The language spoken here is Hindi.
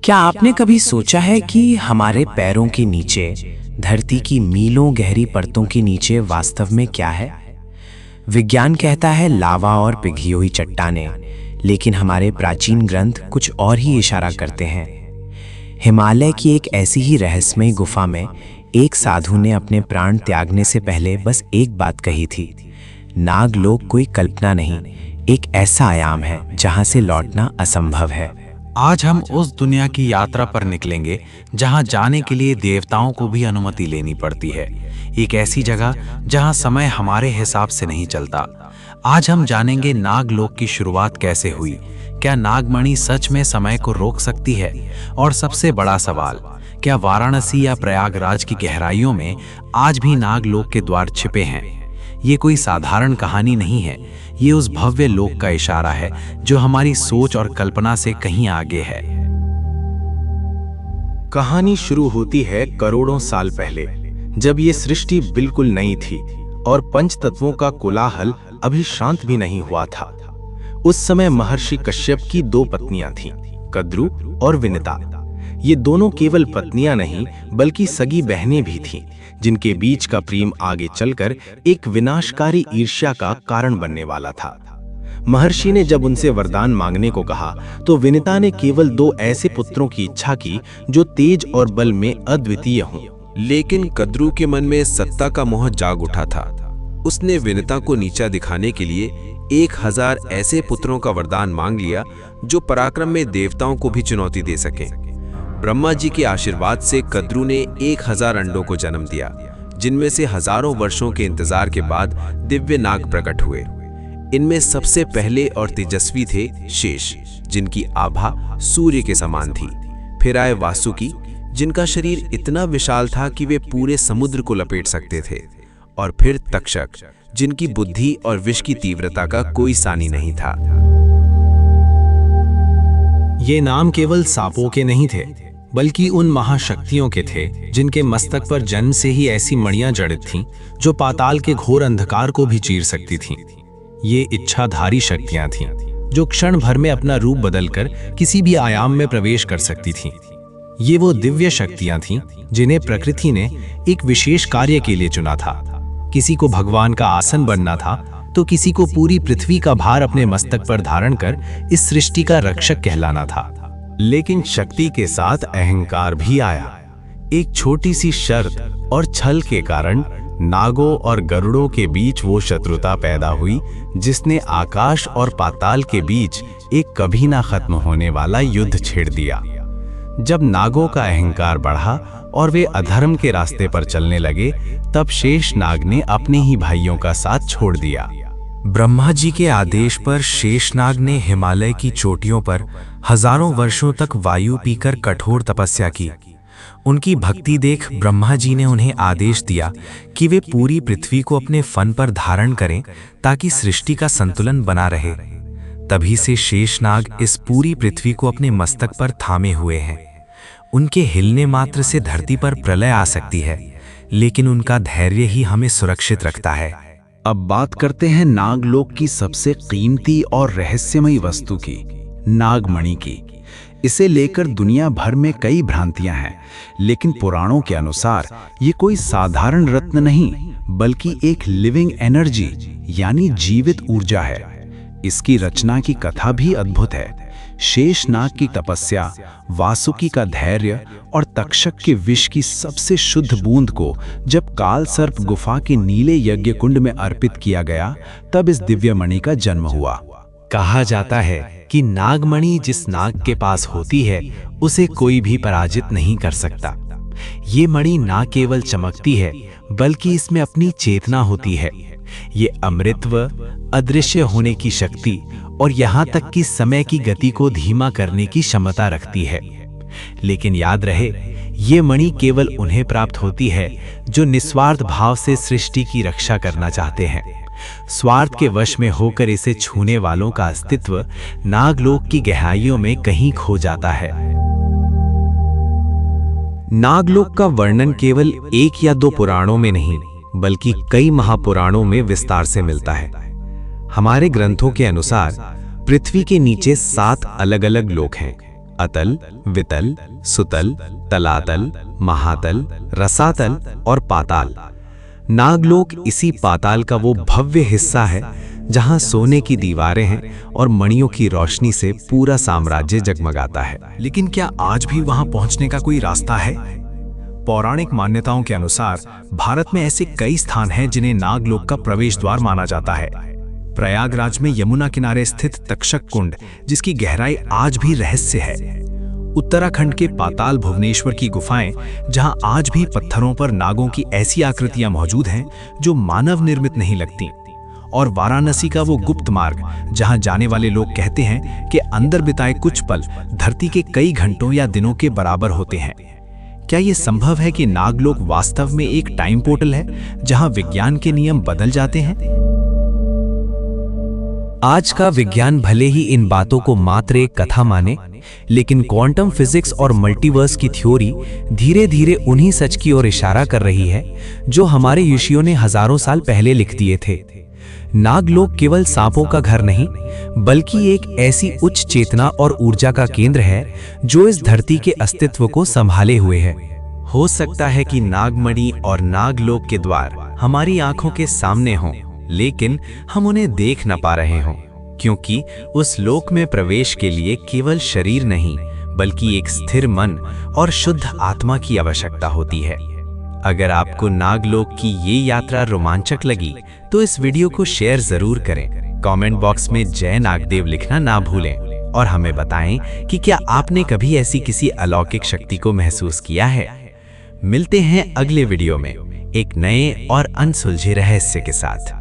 क्या आपने कभी सोचा है कि हमारे पैरों के नीचे, धरती की मीलों गहरी परतों के नीचे वास्तव में क्या है? विज्ञान कहता है लावा और पिघली हुई चट्टानें, लेकिन हमारे प्राचीन ग्रंथ कुछ और ही इशारा करते हैं। हिमालय की एक ऐसी ही रहस्यमय गुफा में एक साधु ने अपने प्राण त्यागने से पहले बस एक बात कही थी, नागलोक कोई कल्पना नहीं, एक ऐसा आयाम है जहां से लौटना असंभव है। आज हम उस दुनिया की यात्रा पर निकलेंगे जहां जाने के लिए देवताओं को भी अनुमति लेनी पड़ती है। एक ऐसी जगह जहां समय हमारे हिसाब से नहीं चलता। आज हम जानेंगे नागलोक की शुरुआत कैसे हुई, क्या नागमणि सच में समय को रोक सकती है, और सबसे बड़ा सवाल, क्या वाराणसी या प्रयागराज की गहराइयों में आज भी नागलोक के द्वार छिपे हैं? ये कोई साधारण कहानी नहीं है, ये उस भव्य लोक का इशारा है जो हमारी सोच और कल्पना से कहीं आगे है। कहानी शुरू होती है करोड़ों साल पहले, जब ये सृष्टि बिल्कुल नई थी और पंचतत्वों का कोलाहल अभी शांत भी नहीं हुआ था। उस समय महर्षि कश्यप की दो पत्नियां थीं, कद्रु और विनिता। ये दोनों केवल पत्नियां नहीं बल्कि सगी बहनें भी थीं, जिनके बीच का प्रेम आगे चलकर एक विनाशकारी ईर्ष्या का कारण बनने वाला था। महर्षि ने जब उनसे वरदान मांगने को कहा तो विनिता ने केवल दो ऐसे पुत्रों की इच्छा की जो तेज और बल में अद्वितीय हों। लेकिन कद्रु के मन में सत्ता का मोह जाग उठा था। उसने विनिता को नीचा दिखाने के लिए 1000 ऐसे पुत्रों का वरदान मांग लिया जो पराक्रम में देवताओं को भी चुनौती दे सके। ब्रह्मा जी के आशीर्वाद से कद्रु ने 1000 अंडों को जन्म दिया, जिनमें से हजारों वर्षों के इंतजार के बाद दिव्य नाग प्रकट हुए। इनमें सबसे पहले और तेजस्वी थे शेष, जिनकी आभा सूर्य के समान थी। फिर आए वासुकी, जिनका शरीर इतना विशाल था कि वे पूरे समुद्र को लपेट सकते थे। और फिर तक्षक, जिनकी बुद्धि और विष की तीव्रता का कोई सानी नहीं था। ये नाम केवल सांपों के नहीं थे, बल्कि उन महाशक्तियों के थे जिनके मस्तक पर जन्म से ही ऐसी मणियां जड़ित थीं जो पाताल के घोर अंधकार को भी चीर सकती थीं। ये इच्छाधारी शक्तियां थीं जो क्षण भर में अपना रूप बदलकर किसी भी आयाम में प्रवेश कर सकती थीं। ये वो दिव्य शक्तियां थीं जिन्हें प्रकृति ने एक विशेष कार्य के लिए चुना था। किसी को भगवान का आसन बनना था तो किसी को पूरी पृथ्वी का भार अपने मस्तक पर धारण कर इस सृष्टि का रक्षक कहलाना था। लेकिन शक्ति के साथ अहंकार भी आया। एक छोटी सी शर्त और छल के कारण नागों और गरुड़ों के बीच वो शत्रुता पैदा हुई जिसने आकाश और पाताल के बीच एक कभी ना खत्म होने वाला युद्ध छेड़ दिया। जब नागों का अहंकार बढ़ा और वे अधर्म के रास्ते पर चलने लगे, तब शेष नाग ने अपने ही भाइयों का साथ छोड़ दिया। ब्रह्मा जी के आदेश पर शेषनाग ने हिमालय की चोटियों पर हजारों वर्षों तक वायु पीकर कठोर तपस्या की। उनकी भक्ति देख ब्रह्मा जी ने उन्हें आदेश दिया कि वे पूरी पृथ्वी को अपने फन पर धारण करें ताकि सृष्टि का संतुलन बना रहे। तभी से शेषनाग इस पूरी पृथ्वी को अपने मस्तक पर थामे हुए हैं। उनके हिलने मात्र से धरती पर प्रलय आ सकती है, लेकिन उनका धैर्य ही हमें सुरक्षित रखता है। अब बात करते हैं नागलोक की सबसे कीमती और रहस्यमयी वस्तु की, नागमणि की। इसे लेकर दुनिया भर में कई भ्रांतियां हैं, लेकिन पुराणों के अनुसार ये कोई साधारण रत्न नहीं बल्कि एक लिविंग एनर्जी यानी जीवित ऊर्जा है। इसकी रचना की कथा भी अद्भुत है। शेषनाग की तपस्या, वासुकी का धैर्य और तक्षक के विष की सबसे शुद्ध बूंद को जब काल सर्प गुफा के नीले यज्ञ कुंड में अर्पित किया गया, तब इस दिव्य मणि का जन्म हुआ। कहा जाता है कि नागमणि जिस नाग के पास होती है उसे कोई भी पराजित नहीं कर सकता। ये मणि ना केवल चमकती है बल्कि इसमें अपनी चेतना होती है। ये अमृतत्व, अदृश्य होने की शक्ति और यहाँ तक कि समय की गति को धीमा करने की क्षमता रखती है। लेकिन याद रहे, ये मणि केवल उन्हें प्राप्त होती है जो निस्वार्थ भाव से सृष्टि की रक्षा करना चाहते हैं। स्वार्थ के वश में होकर इसे छूने वालों का अस्तित्व नागलोक की गहराइयों में कहीं खो जाता है। नागलोक का वर्णन केवल एक या दो पुराणों में नहीं बल्कि कई महापुराणों में विस्तार से मिलता है। हमारे ग्रंथों के अनुसार पृथ्वी के नीचे 7 अलग अलग लोक हैं, अतल, वितल, सुतल, तलातल, महातल, रसातल और पाताल। नागलोक इसी पाताल का वो भव्य हिस्सा है जहां सोने की दीवारें हैं और मणियों की रोशनी से पूरा साम्राज्य जगमगाता है। लेकिन क्या आज भी वहां पहुंचने का कोई रास्ता है? पौराणिक मान्यताओं के अनुसार भारत में ऐसे कई स्थान हैं जिन्हें नागलोक का प्रवेश द्वार माना जाता है। प्रयागराज में यमुना किनारे स्थित तक्षक कुंड, जिसकी गहराई आज भी रहस्य है। उत्तराखंड के पाताल भुवनेश्वर की गुफाएं, जहां आज भी पत्थरों पर नागों की ऐसी आकृतियां मौजूद हैं जो मानव निर्मित नहीं लगती। और वाराणसी का वो गुप्त मार्ग, जहां जाने वाले लोग कहते हैं कि अंदर बिताए कुछ पल धरती के कई घंटों या दिनों के बराबर होते हैं। क्या ये संभव है कि नागलोक वास्तव में एक टाइम पोर्टल है जहां विज्ञान के नियम बदल जाते हैं? आज का विज्ञान भले ही इन बातों को मात्र एक कथा माने, लेकिन क्वांटम फिजिक्स और मल्टीवर्स की थ्योरी धीरे धीरे उन्हीं सच की ओर इशारा कर रही है जो हमारे ऋषियों ने हजारों साल पहले लिख दिए थे। नागलोक केवल सांपों का घर नहीं, बल्कि एक ऐसी उच्च चेतना और ऊर्जा का केंद्र है जो इस धरती के अस्तित्व को संभाले हुए है। हो सकता है कि नागमणि और नागलोक के द्वार हमारी आंखों के सामने हों, लेकिन हम उन्हें देख न पा रहे हों, क्योंकि उस लोक में प्रवेश के लिए केवल शरीर नहीं, बल्कि एक स्थिर मन और शुद्ध आत्मा की आवश्यकता होती है। अगर आपको नागलोक की ये यात्रा रोमांचक लगी तो इस वीडियो को शेयर जरूर करें। कमेंट बॉक्स में जय नागदेव लिखना ना भूलें और हमें बताएं कि क्या आपने कभी ऐसी किसी अलौकिक शक्ति को महसूस किया है। मिलते हैं अगले वीडियो में एक नए और अनसुलझे रहस्य के साथ।